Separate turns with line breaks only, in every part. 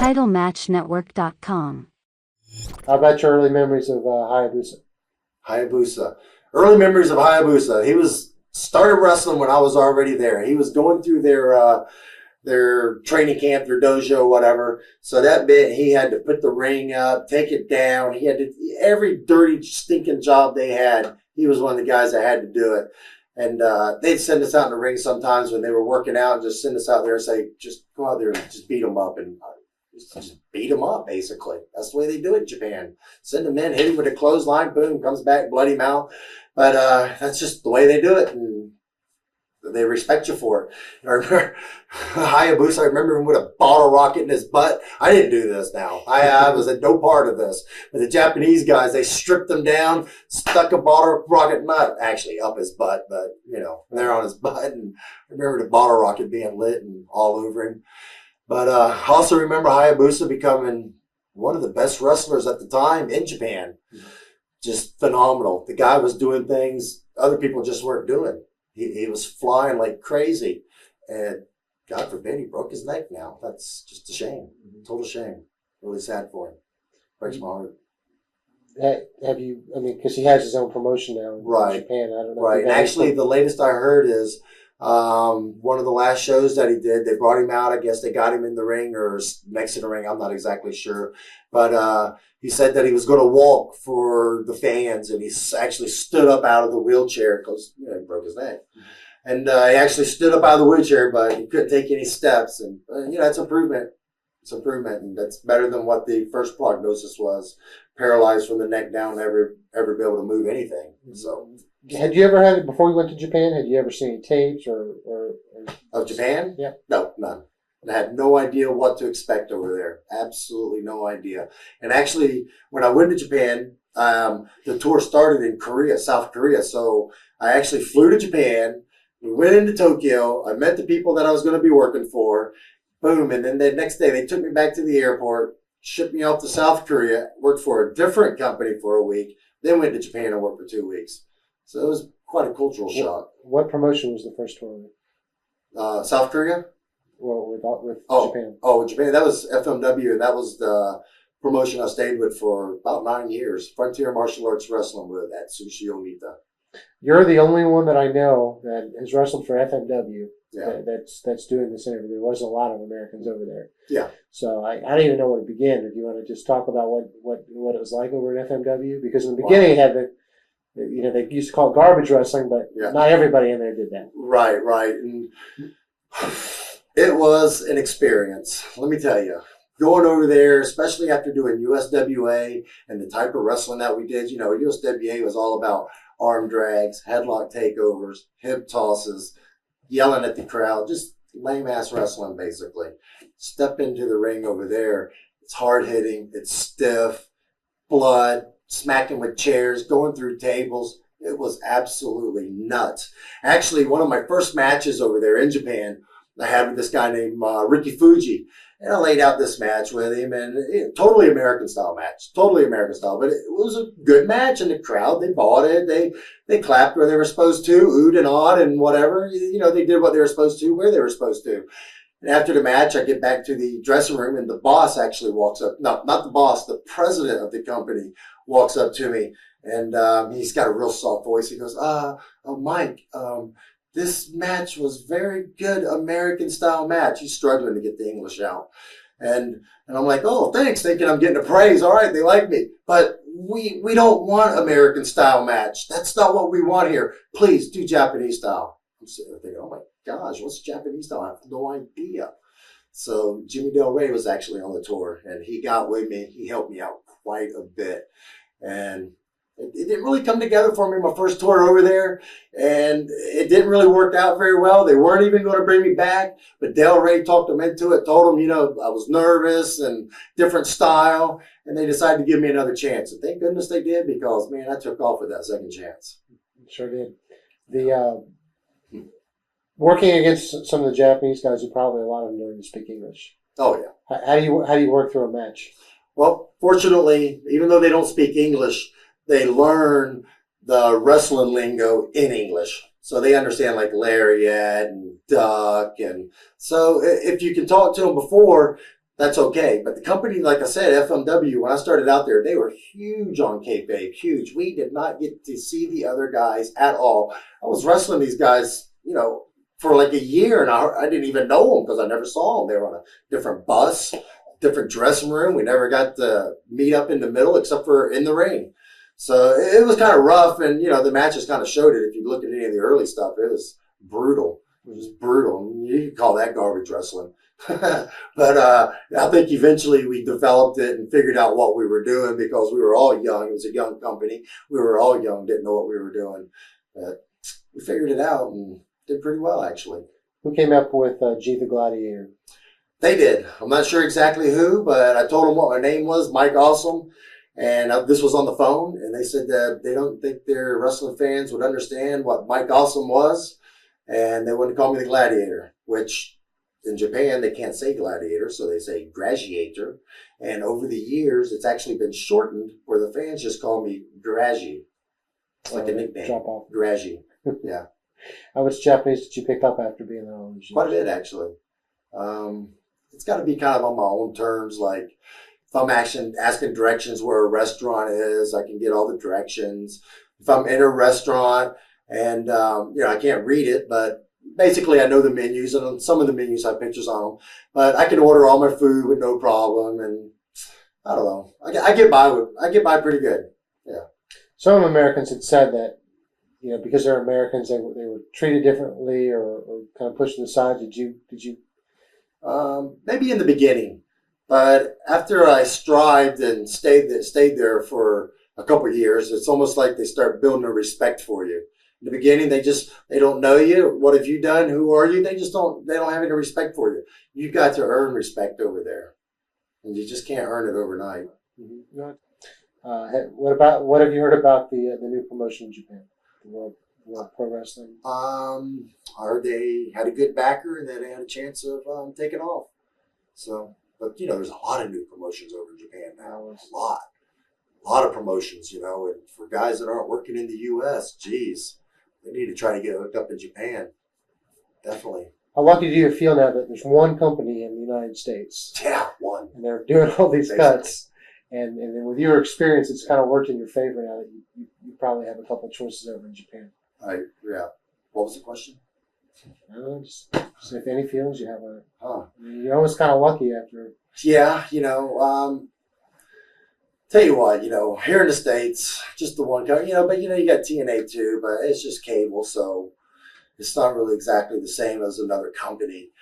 TitleMatchNetwork.com.
How about your early memories of Hayabusa?
Hayabusa. Early memories of Hayabusa. He started wrestling when I was already there. He was going through their training camp, their dojo, whatever. So that bit, he had to put the ring up, take it down. He had to, every dirty, stinking job they had, he was one of the guys that had to do it. And they'd send us out in the ring sometimes when they were working out and just send us out there and say, just go out there and just beat them up. And just beat them up, basically. That's the way they do it in Japan. Send them in, hit him with a clothesline, boom, comes back, bloody mouth. But that's just the way they do it. And they respect you for it. I remember Hayabusa, I remember him with a bottle rocket in his butt. I didn't do this now. I was at no part of this. But the Japanese guys, they stripped him down, stuck a bottle rocket, not actually up his butt, but, they're on his butt. And I remember the bottle rocket being lit and all over him. But I also remember Hayabusa becoming one of the best wrestlers at the time in Japan. Just phenomenal. The guy was doing things other people just weren't doing. He was flying like crazy. And God forbid he broke his neck now. That's just a shame. Total shame. Really sad for him. Breaks my heart.
Have you, because he has his own promotion now in Japan. I don't know.
Right. Actually, the latest I heard is one of the last shows that he did, they brought him out. I guess they got him in the ring or next to the ring. I'm not exactly sure. But he said that he was going to walk for the fans, and he actually stood up out of the wheelchair because he broke his neck. And he actually stood up out of the wheelchair, but he couldn't take any steps. And, it's improvement. It's improvement, and that's better than what the first prognosis was. Paralyzed from the neck down, never be able to move anything. So,
had you ever had it before you went to Japan? Had you ever seen any tapes or
of Japan?
Yeah.
No, none. I had no idea what to expect over there. Absolutely no idea. And actually, when I went to Japan, the tour started in Korea, South Korea. So I actually flew to Japan. We went into Tokyo. I met the people that I was going to be working for. Boom. And then the next day, they took me back to the airport, shipped me off to South Korea, worked for a different company for a week, then went to Japan and worked for 2 weeks. So it was quite a cultural shock.
What promotion was the first tour?
South Korea?
Well, with Japan.
Oh, Japan. That was FMW, and that was the promotion I stayed with for about 9 years. Frontier Martial Arts Wrestling with at Sushi Omita. You're
the only one that I know that has wrestled for FMW. Yeah. That's doing this interview. There wasn't a lot of Americans over there.
Yeah.
So I don't even know where to begin. If you want to just talk about what it was like over at FMW, because in the beginning it had they used to call it garbage wrestling, but not everybody in there did that.
Right. And it was an experience. Let me tell you. Going over there, especially after doing USWA and the type of wrestling that we did, USWA was all about arm drags, headlock takeovers, hip tosses, yelling at the crowd, just lame-ass wrestling, basically. Step into the ring over there. It's hard-hitting. It's stiff. Blood. Smacking with chairs. Going through tables. It was absolutely nuts. Actually, one of my first matches over there in Japan, I had with this guy named Ricky Fuji. And I laid out this match with him, and totally American-style match. Totally American-style. But it was a good match, and the crowd, they bought it. They clapped where they were supposed to, oohed and awed and whatever. They did what they were supposed to, where they were supposed to. And after the match, I get back to the dressing room, and the boss actually walks up. No, not the boss. The president of the company walks up to me, and he's got a real soft voice. He goes, Mike, this match was very good American-style match. He's struggling to get the English out. And I'm like, oh, thanks, thinking I'm getting a praise. All right, they like me. But we don't want American-style match. That's not what we want here. Please do Japanese-style. I'm sitting there thinking, oh, my gosh, what's Japanese-style? I have no idea. So Jimmy Del Rey was actually on the tour, and he got with me. He helped me out quite a bit. And it didn't really come together for me my first tour over there, and it didn't really work out very well. They weren't even going to bring me back, but Del Rey talked them into it, told them, I was nervous and different style, and they decided to give me another chance. And thank goodness they did, because, man, I took off with that second chance.
Sure did. The working against some of the Japanese guys, who probably a lot of them learned to speak English.
Oh, yeah.
How do you work through a match?
Well, fortunately, even though they don't speak English, they learn the wrestling lingo in English. So they understand like lariat and duck. And so if you can talk to them before, that's okay. But the company, like I said, FMW, when I started out there, they were huge on kayfabe, huge. We did not get to see the other guys at all. I was wrestling these guys, for like a year, and I didn't even know them because I never saw them. They were on a different bus, different dressing room. We never got to meet up in the middle except for in the ring. So it was kind of rough, and, the matches kind of showed it. If you look at any of the early stuff, it was brutal. It was brutal. You could call that garbage wrestling. But I think eventually we developed it and figured out what we were doing because we were all young. It was a young company. We were all young, didn't know what we were doing. But we figured it out and did pretty well, actually.
Who came up with G the Gladiator?
They did. I'm not sure exactly who, but I told them what my name was, Mike Awesome. And this was on the phone, and they said that they don't think their wrestling fans would understand what Mike Awesome was, and they wanted to call me the Gladiator, which in Japan they can't say gladiator, so they say Graziator. And over the years, it's actually been shortened where the fans just call me Grazi. It's like a nickname.
Drop off.
Grazi. Yeah.
How much Japanese did you pick up after being there all these years?
Quite a bit, actually. It's got to be kind of on my own terms, like, if I'm asking directions where a restaurant is, I can get all the directions. If I'm in a restaurant and, I can't read it, but basically I know the menus, and on some of the menus have pictures on them. But I can order all my food with no problem, and I don't know. I get by pretty good. Yeah.
Some Americans had said that, because they're Americans, they were treated differently or kind of pushed to the side. Did you?
Maybe in the beginning. But after I strived and stayed there for a couple of years, it's almost like they start building a respect for you. In the beginning, they don't know you. What have you done? Who are you? They don't have any respect for you. You've got to earn respect over there. And you just can't earn it overnight.
Mm-hmm. What have you heard about the new promotion in Japan? The World Pro Wrestling?
I heard they had a good backer and that they had a chance of taking off. So, but there's a lot of new promotions over in Japan now. A lot of promotions, and for guys that aren't working in the U.S., geez, they need to try to get hooked up in Japan. Definitely.
How lucky do you feel now that there's one company in the United States?
Yeah, one.
And they're doing all these cuts. And then with your experience, it's kind of worked in your favor now that you probably have a couple of choices over in Japan.
Yeah. What was the question?
I don't know, just if any feelings you have on it.
Huh.
You're always kind of lucky after.
Yeah, tell you what, here in the States, just the one company, but you got TNA too, but it's just cable, so it's not really exactly the same as another company.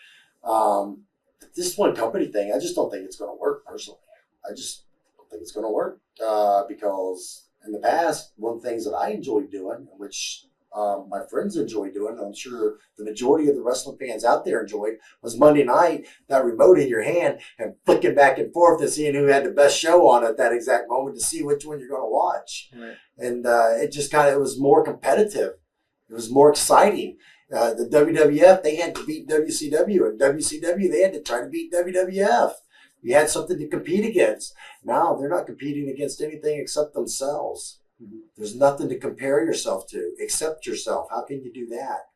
This one company thing, I just don't think it's going to work personally. I just don't think it's going to work because in the past, one of the things that I enjoyed doing, which my friends enjoy doing, and I'm sure the majority of the wrestling fans out there enjoyed, was Monday night, that remote in your hand and flicking back and forth and seeing who had the best show on at that exact moment to see which one you're going to watch. Right. And it was more competitive. It was more exciting. The WWF, they had to beat WCW, and WCW, they had to try to beat WWF. You had something to compete against. Now they're not competing against anything except themselves. Mm-hmm. There's nothing to compare yourself to except yourself. How can you do that?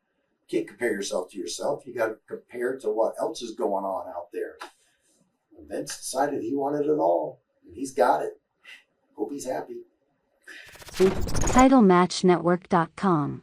You can't compare yourself to yourself. You got to compare to what else is going on out there. And Vince decided he wanted it all, and he's got it. Hope he's happy.
TitleMatchNetwork.com